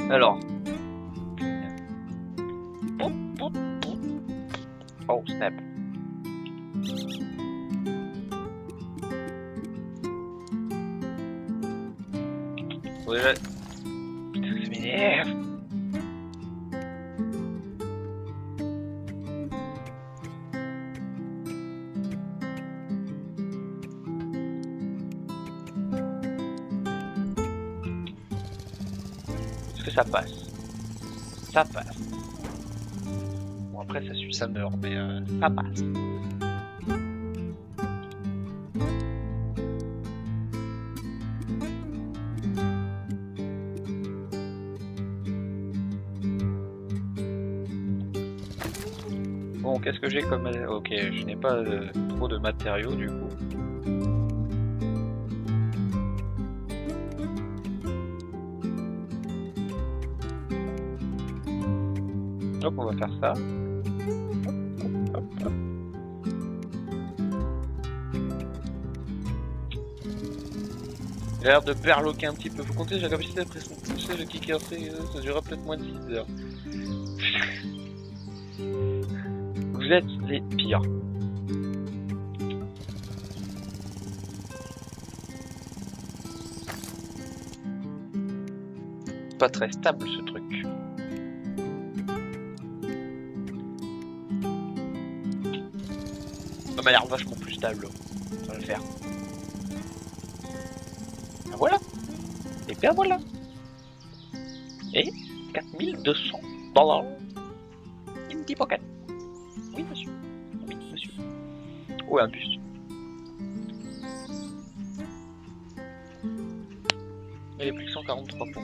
Alors. Oh, snap. Bon, déjà... Putain, ça m'énerve. Est-ce que ça passe? Ça passe. Bon, après, ça meurt, mais ça passe. Bon, qu'est-ce que j'ai comme... Ok, je n'ai pas trop de matériaux, du coup. Donc, on va faire ça. Hop, hop, hop. Il a l'air de berloquer un petit peu. Faut compter la capacité après son toucher, le kicker, ça durera peut-être moins de 6 heures. Vous êtes les pires. Pas très stable ce truc. Ça m'a l'air vachement plus stable. Ça va le faire. Ben voilà. Et bien voilà. Et 4200 $ Indie Pocket. Oui monsieur. Oui monsieur. Oh, un bus. Il est plus que 143 points.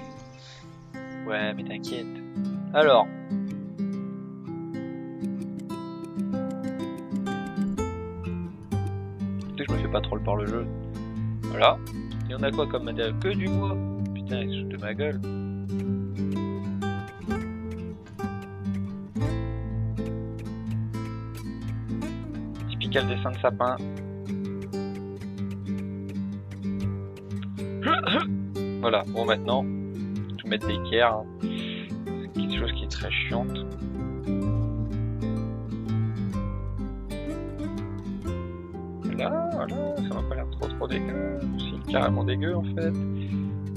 Ouais, mais t'inquiète. Alors. Écoutez, je me fais pas troll par le jeu. Voilà. Il y en a quoi comme matériel? Que du bois. Putain, il se fout de ma gueule. Typical dessin de sapin. Voilà, bon maintenant, tout mettre d'équerre, hein. C'est quelque chose qui est très chiante. Voilà, voilà, ça m'a pas l'air trop dégueu, c'est carrément dégueu en fait.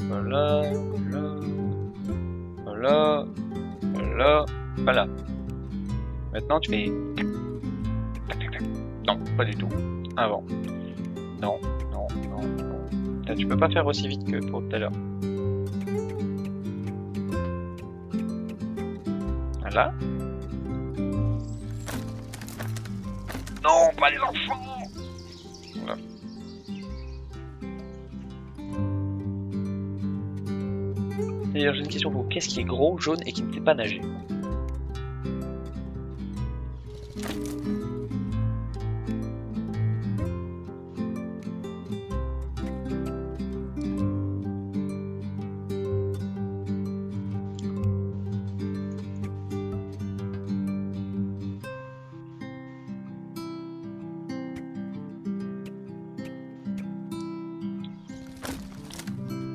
Voilà, voilà, voilà, voilà, voilà. Maintenant tu fais... Tac, tac, tac. Non, pas du tout. Avant. Non, non, non, non. Putain, tu peux pas faire aussi vite que pour tout à l'heure. Voilà. Non, pas les enfants. Voilà. D'ailleurs, j'ai une question pour vous. Qu'est-ce qui est gros, jaune et qui ne sait pas nager?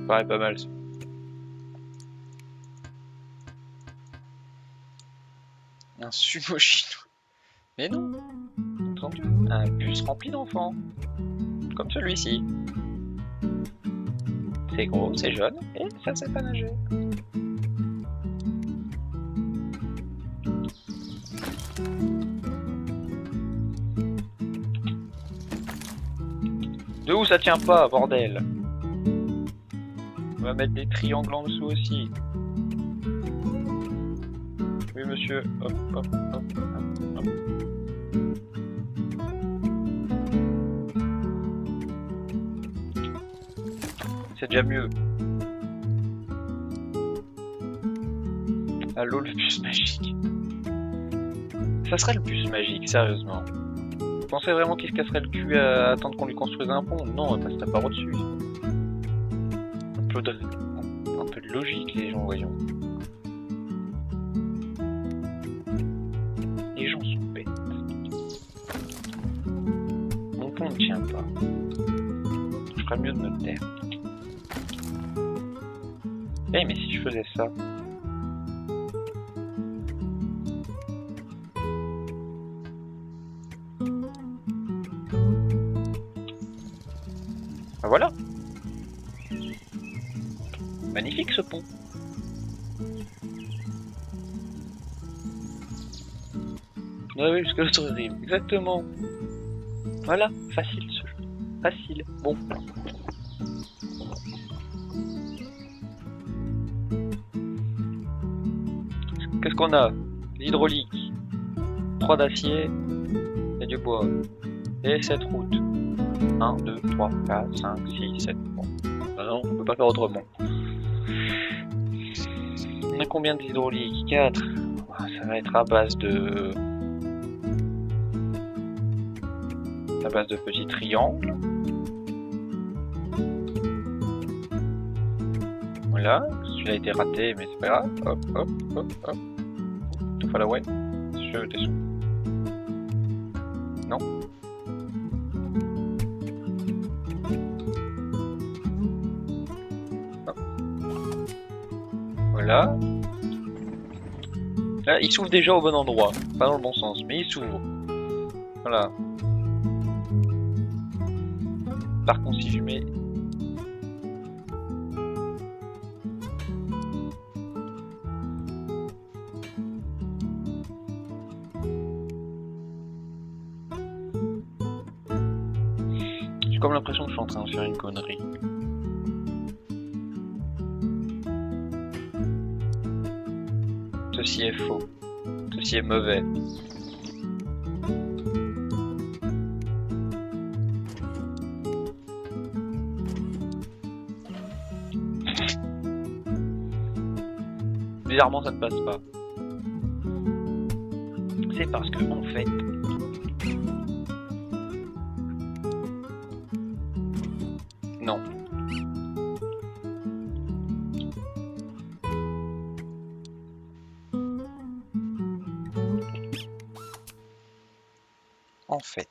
Pareil, pas mal. Un sumo chinois. Mais non. Entendu. Un bus rempli d'enfants. Comme celui-ci. C'est gros, c'est jaune, et ça ne sait pas nager. De où ça tient pas, bordel? On va mettre des triangles en dessous aussi. Oui, monsieur. Hop, hop, hop, hop, hop. C'est déjà mieux. Allô, le bus magique. Ça serait le bus magique, sérieusement. Vous pensez vraiment qu'il se casserait le cul à attendre qu'on lui construise un pont? Non, il passerait par au-dessus. Un peu de logique, les gens, voyons. Les gens sont bêtes. Mon pont ne tient pas. Je ferais mieux de me taire. Eh, mais si je faisais ça? voilà. Magnifique ce pont. Ouais, oui, jusqu'à l'autre rive. Exactement. Voilà, facile ce jeu. Facile. Bon. Qu'est-ce qu'on a? L'hydraulique. 3 d'acier et du bois. Et 7 routes. 1, 2, 3, 4, 5, 6, 7. Bon. Ah non, on peut pas faire autrement. On a combien d'hydrauliques? 4. Ça va être à base de... petits triangles. Voilà. Celui-là a été raté, mais c'est pas grave. Hop, hop, hop, hop. Voilà, ouais. Je descends. Non. Hop. Voilà. Là, il s'ouvre déjà au bon endroit. Pas dans le bon sens, mais il s'ouvre. Voilà. Par contre, si je mets... J'ai comme l'impression que je suis en train de faire une connerie. Ceci est faux. Ceci est mauvais. Bizarrement, ça ne passe pas. C'est parce que, en fait... Non. En fait...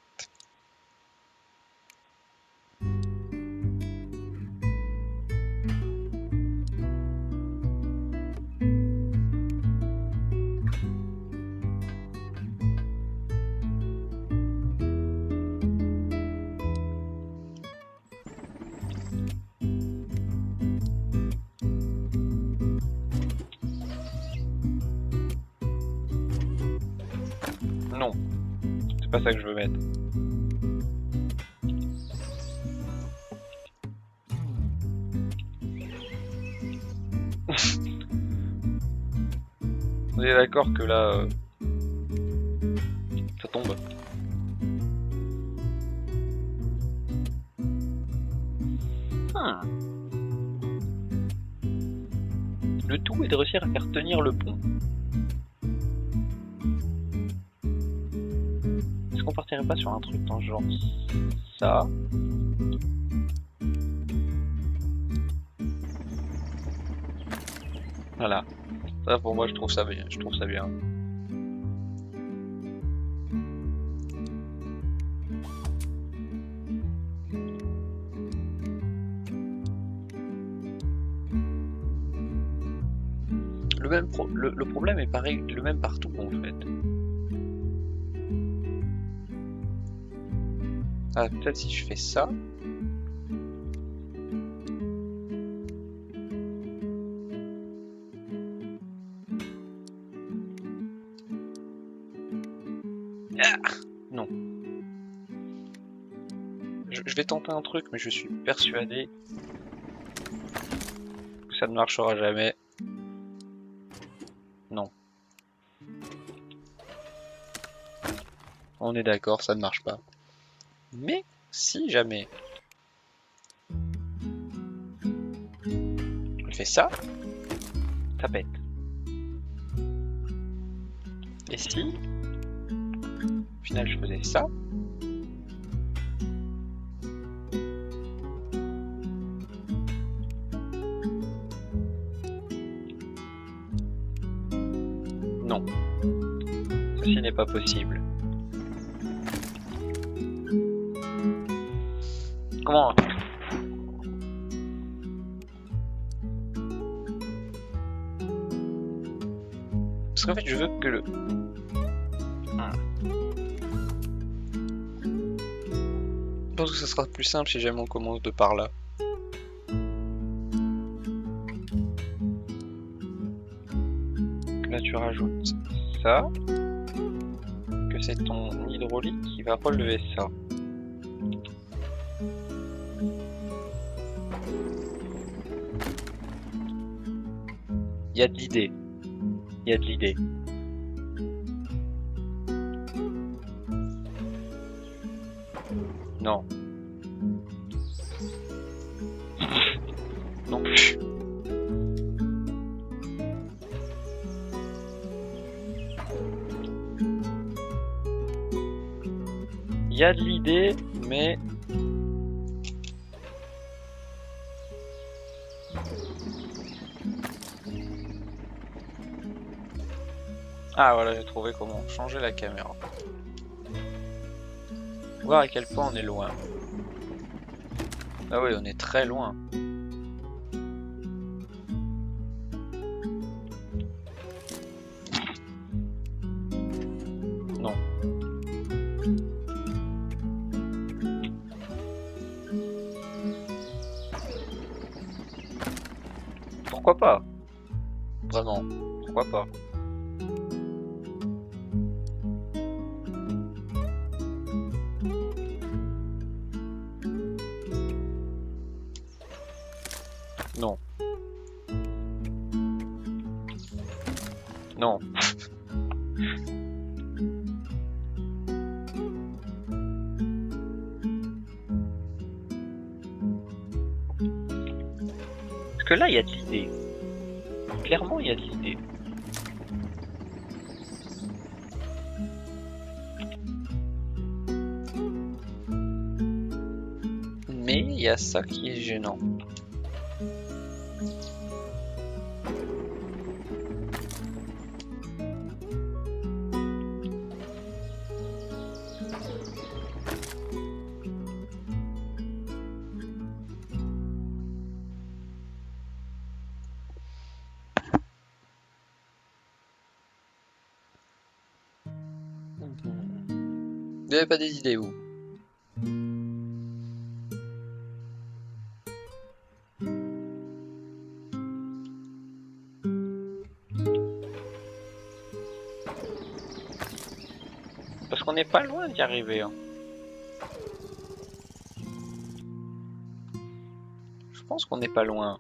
Non. C'est pas ça que je veux mettre. On est d'accord que là... ça tombe. Le tout est de réussir à faire tenir le pont. Est-ce qu'on partirait pas sur un truc dans ce genre ça? Voilà. Ça pour moi je trouve ça bien. Je trouve ça bien. Le problème est pareil, le même partout en fait. Ah, peut-être si je fais ça. Ah, non. Je vais tenter un truc, mais je suis persuadé que ça ne marchera jamais. Non. On est d'accord, ça ne marche pas. Mais si jamais je fais ça, ça pète. Et si au final je faisais ça, non, ceci n'est pas possible. Comment? Parce qu'en fait je veux que le... pense que ça sera plus simple si jamais on commence de par là. Là tu rajoutes ça, que c'est ton hydraulique qui va relever ça. Il y a de l'idée. Il y a de l'idée. Non. Non plus. Il y a de l'idée, mais... Ah voilà, j'ai trouvé comment changer la caméra. Voir à quel point on est loin. Ah oui, on est très loin. Non. Pourquoi pas? Vraiment, pourquoi pas? Non. Non. Parce que là, il y a de l'idée. Clairement, il y a de l'idée. Mais il y a ça qui est gênant. Vous n'avez pas des idées, vous? Parce qu'on n'est pas loin d'y arriver. Hein. Je pense qu'on n'est pas loin.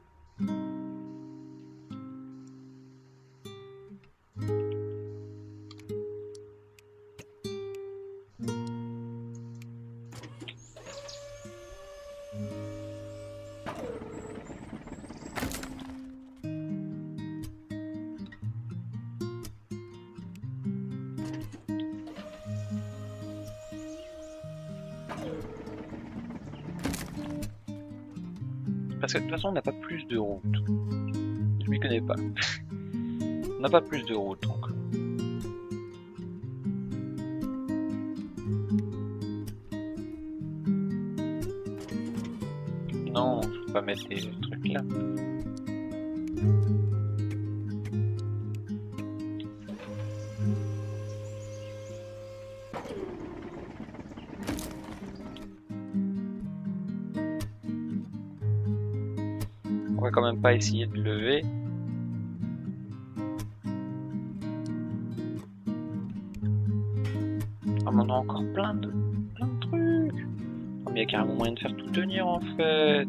Parce que de toute façon, on n'a pas plus de route. Je m'y connais pas. On n'a pas plus de route donc. Non, je peux pas mettre des trucs là. On va quand même pas essayer de lever. Ah mais on a encore plein de trucs. Oh, mais il y a carrément moyen de faire tout tenir en fait.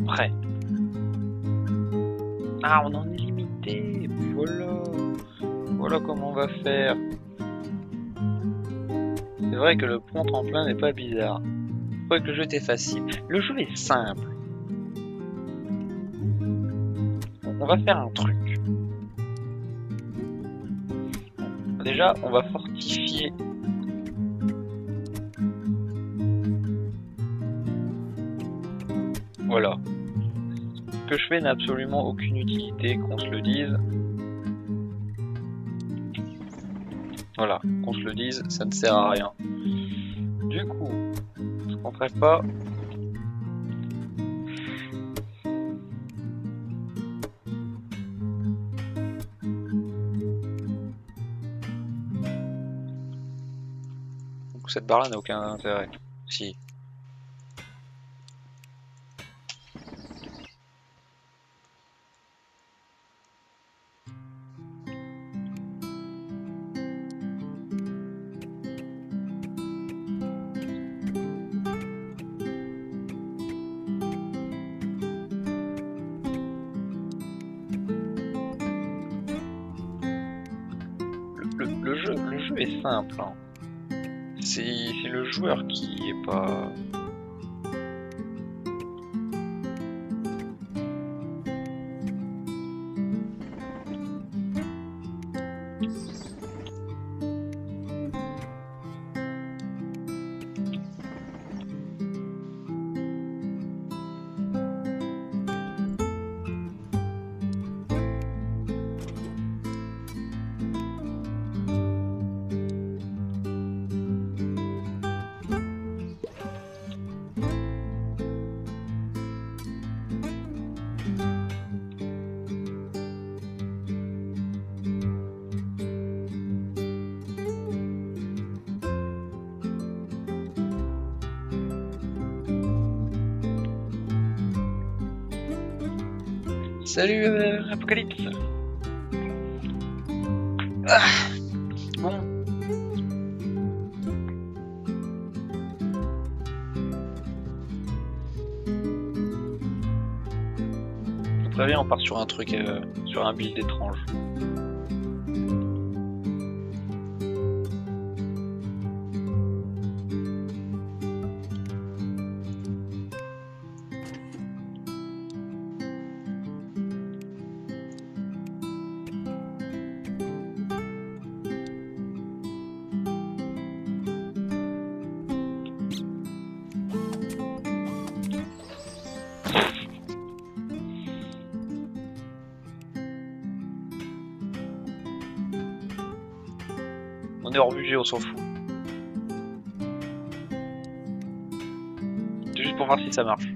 Prêt. Ah, on en est limité. Voilà. Voilà comment on va faire. C'est vrai que le pont tremplin n'est pas bizarre. Je crois que le jeu était facile. Le jeu est simple. On va faire un truc. Déjà, on va fortifier. Voilà. que je fais n'a absolument aucune utilité, qu'on se le dise. Voilà, qu'on se le dise, ça ne sert à rien. Du coup, ce qu'on ferait pas... Donc cette barre-là n'a aucun intérêt. Si. Le jeu est simple, hein. C'est le joueur qui est pas... Salut Apocalypse. Ah, bon. Très bien, on part sur un truc, sur un build étrange. On est hors budget, on s'en fout. C'est juste pour voir si ça marche.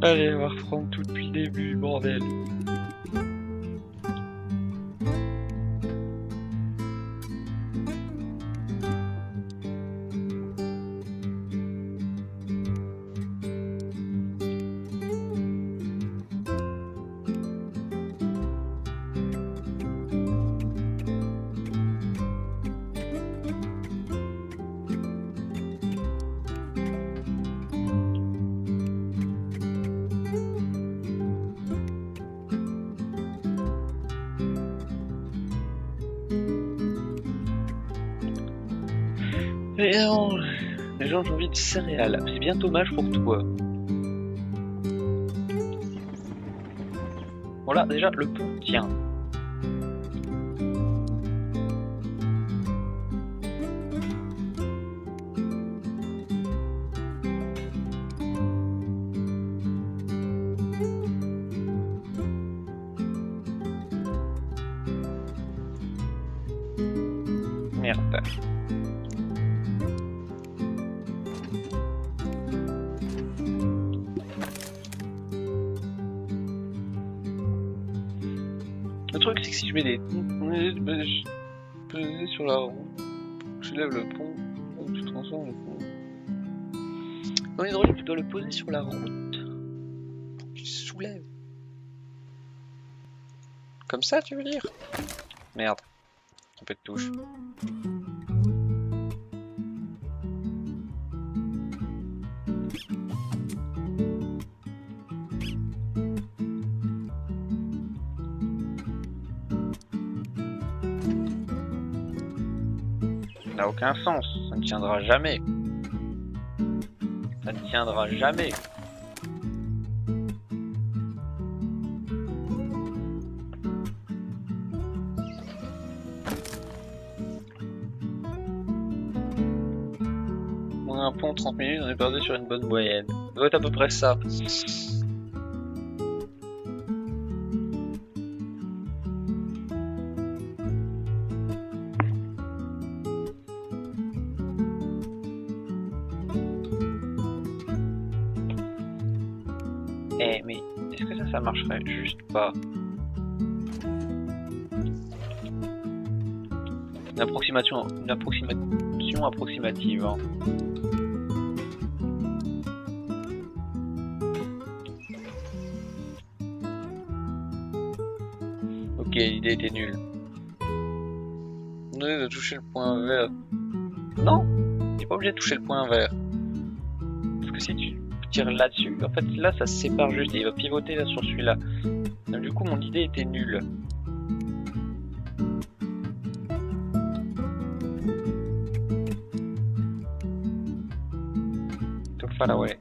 Allez, on va reprendre tout depuis le début, bordel. Et non, les gens ont envie de céréales, c'est bien dommage pour toi. Voilà, déjà, le pont tient. Merde. Le truc, c'est que si je mets des peser sur la route, je lève le pont, tu transformes le pont. Dans l'hydraulique, tu dois le poser sur la route. Tu soulèves. Comme ça, tu veux dire? Merde. Trompé de touche. Ça n'a aucun sens, ça ne tiendra jamais. Ça ne tiendra jamais. un pont 30 minutes, on est perdu sur une bonne moyenne. Ça doit être à peu près ça. Eh mais est-ce que ça marcherait juste pas? Une approximation approximative. Hein. Ok, l'idée était nulle. On de toucher le point vert. Non, t'es pas obligé de toucher le point vert. Parce que si tu tires là-dessus, en fait là ça se sépare juste et il va pivoter là sur celui-là. Donc du coup mon idée était nulle. Too far away.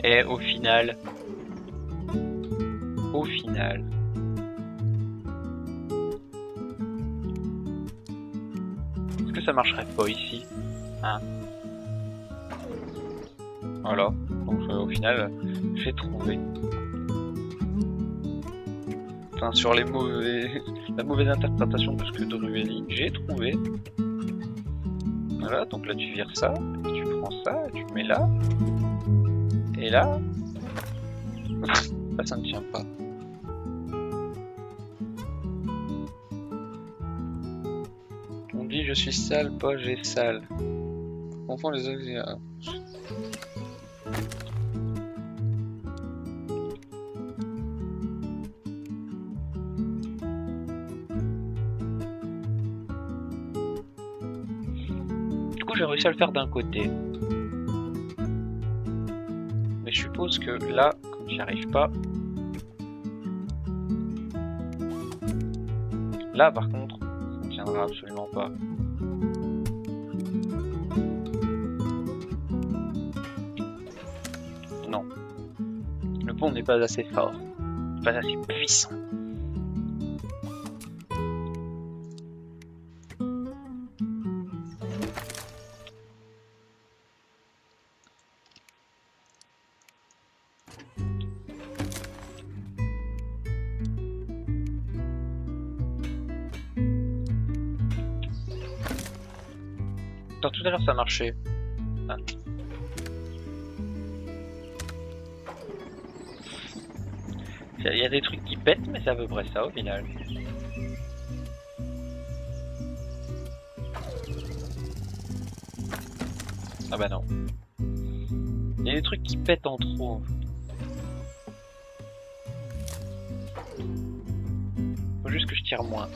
Et au final, est-ce que ça marcherait pas ici? Hein? Voilà, donc au final, j'ai trouvé. Enfin, sur les la mauvaise interprétation de ce que Dru a dit, j'ai trouvé. Voilà, donc là tu vires ça, tu prends ça, tu mets là. Et là, ça ne tient pas. On dit je suis sale, pas j'ai sale. On confond les auxiliaires. Du coup, j'ai réussi à le faire d'un côté. Mais je suppose que là, comme j'y arrive pas. Là, par contre, ça ne tiendra absolument pas. Non. Le pont n'est pas assez fort. Pas assez puissant. Attends, tout à l'heure ça marchait. Ah. Il y a des trucs qui pètent, mais c'est à peu près ça au final. Ah bah non. Il y a des trucs qui pètent en trop. Faut juste que je tire moins.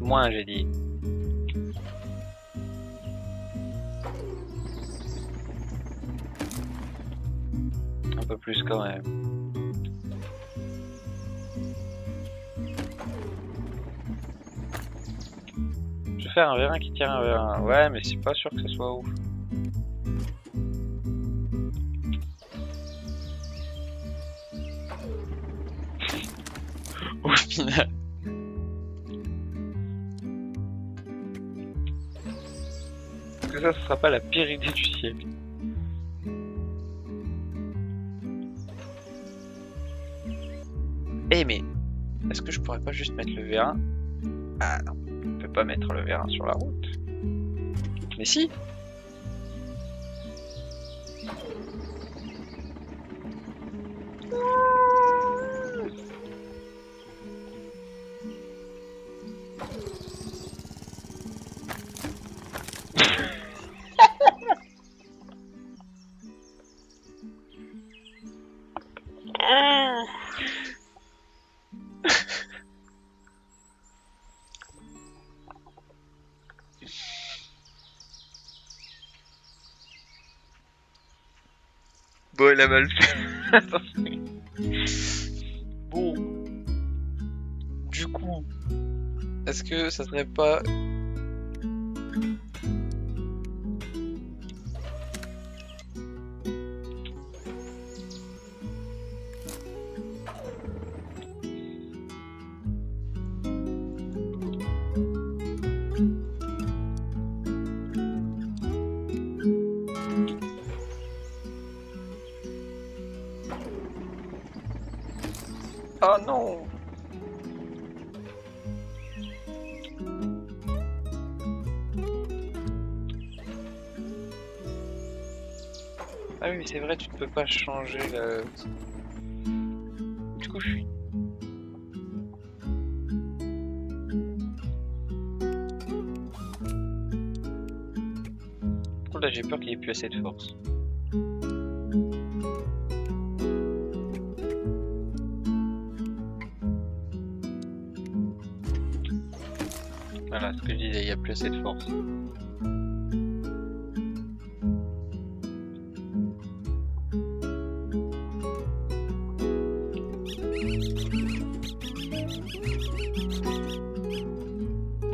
Moins, j'ai dit. Un peu plus quand même. Je vais faire un V1 qui tire un V1. Ouais, mais c'est pas sûr que ce soit ouf. Au final. Est-ce que ça, ce sera pas la pire idée du siècle? Eh mais, est-ce que je pourrais pas juste mettre le V1? Ah non, on peut pas mettre le V1 sur la route. Mais si! Bon, elle a mal fait. Bon. Du coup, est-ce que ça serait pas... Oh non! Ah oui, mais c'est vrai, tu ne peux pas changer le... Du coup, je suis... Du coup, là, j'ai peur qu'il n'y ait plus assez de force. Voilà, ce que je disais, il n'y a plus assez de force.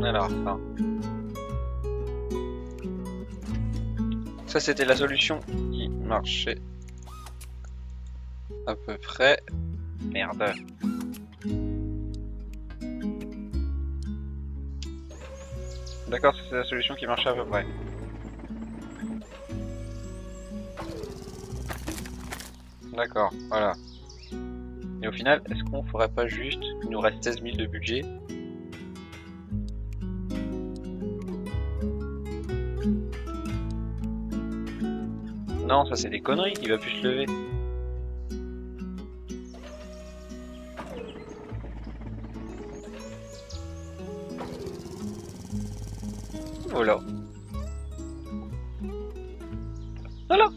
Alors, ça c'était la solution qui marchait à peu près. Merde. D'accord, c'est la solution qui marchait à peu près. D'accord, voilà. Et au final, est-ce qu'on ferait pas juste... Il nous reste 16 000 de budget. Non, ça c'est des conneries, il va plus se lever. Voilà. Voilà.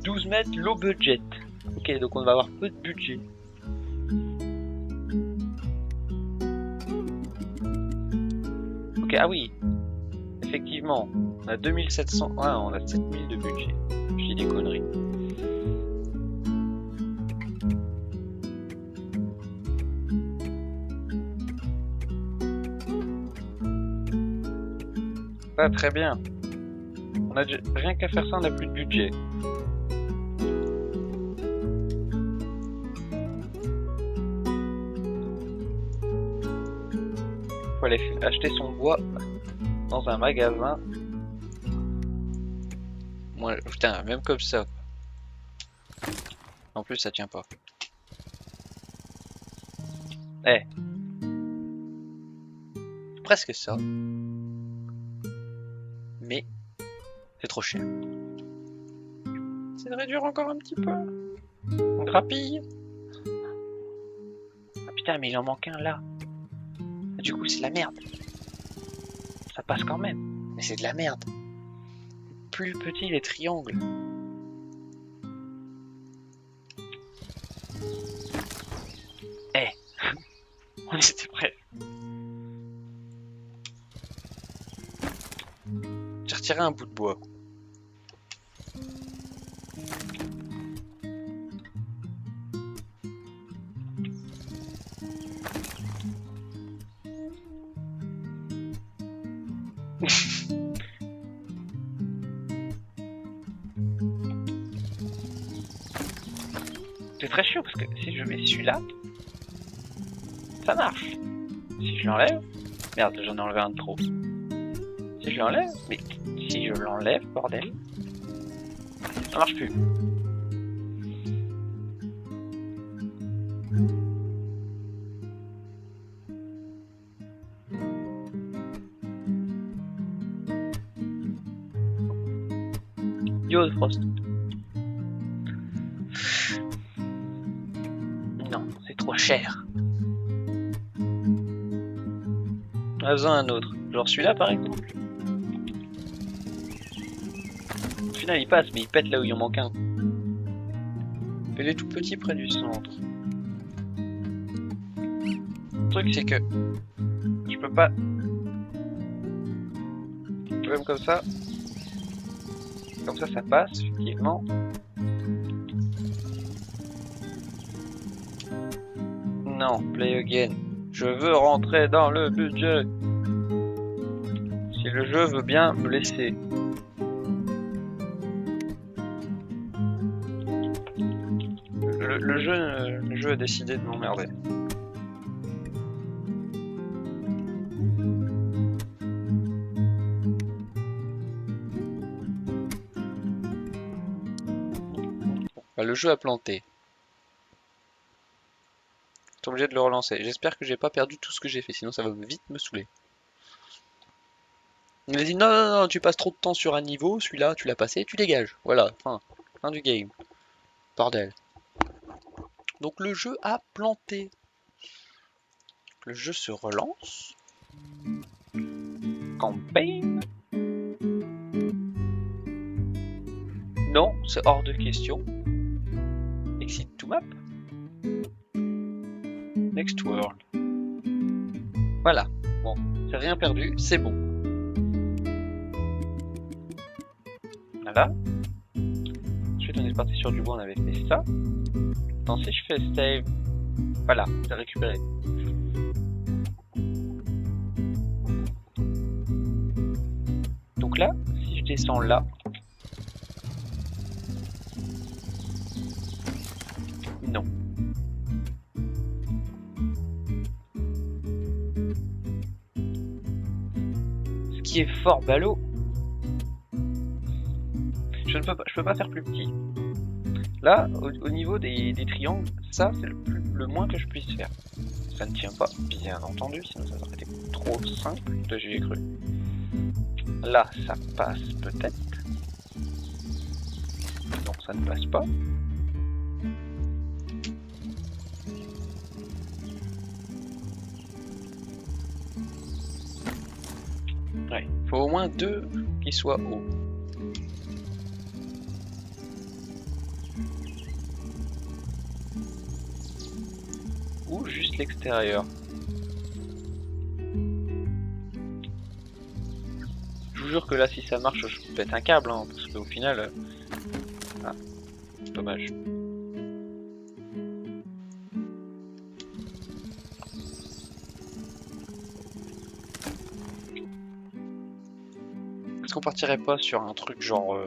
« 12 mètres, low budget. » Ok, donc on va avoir peu de budget. Ok, ah oui. Effectivement, on a 2700... Ah, on a 7000 de budget. Je dis des conneries. Pas très bien. On a rien qu'à faire ça, on n'a plus de budget. Faut aller acheter son bois dans un magasin. Moi, putain, même comme ça. En plus, ça tient pas. Eh. Presque ça. Mais c'est trop cher. C'est de réduire encore un petit peu. On grappille. Ah putain, mais il en manque un là. Du coup, c'est de la merde. Ça passe quand même. Mais c'est de la merde. Plus petit les triangles. Eh. On était prêts. J'ai retiré un bout de bois. C'est très chiant parce que si je mets celui-là, ça marche. Si je l'enlève, merde, j'en ai enlevé un de trop. Si je l'enlève, mais si je l'enlève, bordel, ça marche plus. Yo Frost. Non, c'est trop cher. On a besoin d'un autre. Genre celui-là par exemple. Au final il passe mais il pète là où il en manque un. Il est tout petit près du centre. Le truc c'est que je peux pas. même comme ça. Comme ça passe, effectivement. Non, play again. Je veux rentrer dans le budget. Si le jeu veut bien me laisser. Le jeu a décidé de m'emmerder. Le jeu a planté. Je suis obligé de le relancer. J'espère que j'ai pas perdu tout ce que j'ai fait, sinon ça va vite me saouler. Il m'a dit non, non, non, tu passes trop de temps sur un niveau, celui-là, tu l'as passé, tu dégages. Voilà, fin du game. Bordel. Donc le jeu a planté. Le jeu se relance. Campaign. Non, c'est hors de question. Exit to map. Next world. Voilà. Bon, c'est rien perdu, c'est bon. Voilà. Ensuite, on est parti sur du bois, on avait fait ça. Attends, si je fais save, voilà, c'est récupéré. Donc là, si je descends là, non. Ce qui est fort ballot. Je peux pas faire plus petit. Là, au niveau des triangles, ça c'est le moins que je puisse faire. Ça ne tient pas, bien entendu, sinon ça aurait été trop simple, j'y ai cru. Là, ça passe peut-être. Non, ça ne passe pas. Ouais, il faut au moins 2 qui soient hauts. Ou juste l'extérieur. Je vous jure que là, si ça marche, je pète un câble, hein, parce qu'au final... Ah, dommage. Est-ce qu'on partirait pas sur un truc genre...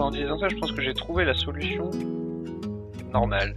En disant ça, je pense que j'ai trouvé la solution normale.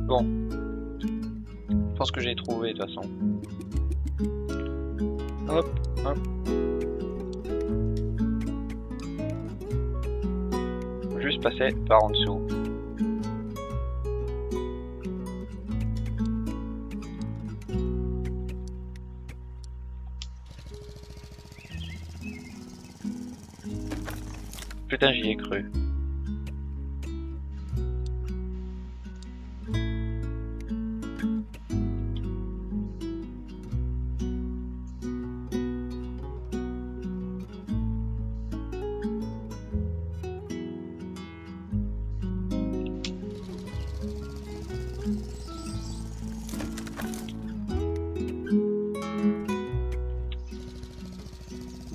Bon, je pense que j'ai trouvé de toute façon. Hop, hop. Juste passer par en dessous. Putain, j'y ai cru.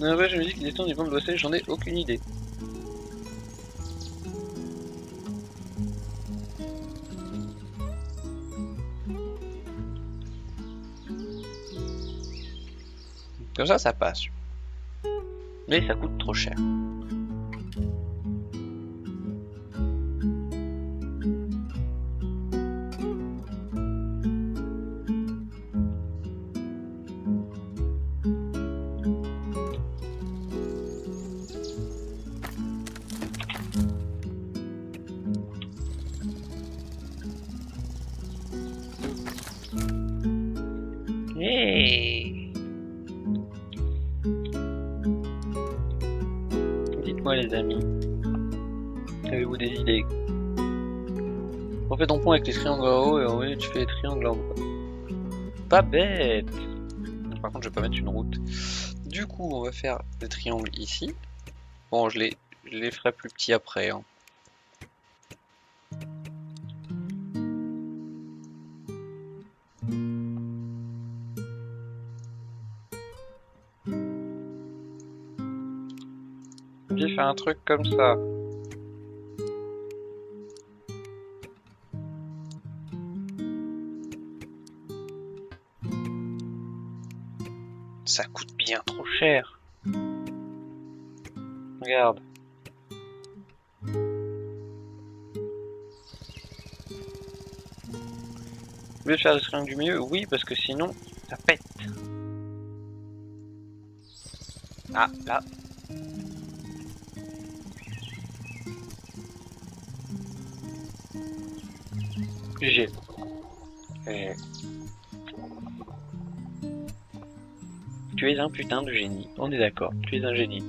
Non, ouais, je me dis qu'il est temps du vent de bosser, j'en ai aucune idée. Comme ça passe. Mais ça coûte trop cher. Hey! Dites-moi les amis, avez-vous des idées? On fait ton pont avec les triangles en haut et en haut tu fais les triangles en bas. Pas bête! Par contre je vais pas mettre une route. Du coup on va faire des triangles ici. Bon je les ferai plus petits après. Hein. J'ai fait un truc comme ça. Ça coûte bien trop cher. Regarde. Vous voulez faire le triangle du milieu? Oui, parce que sinon, ça pète. Ah, là. J'ai. Tu es un putain de génie. On est d'accord, tu es un génie.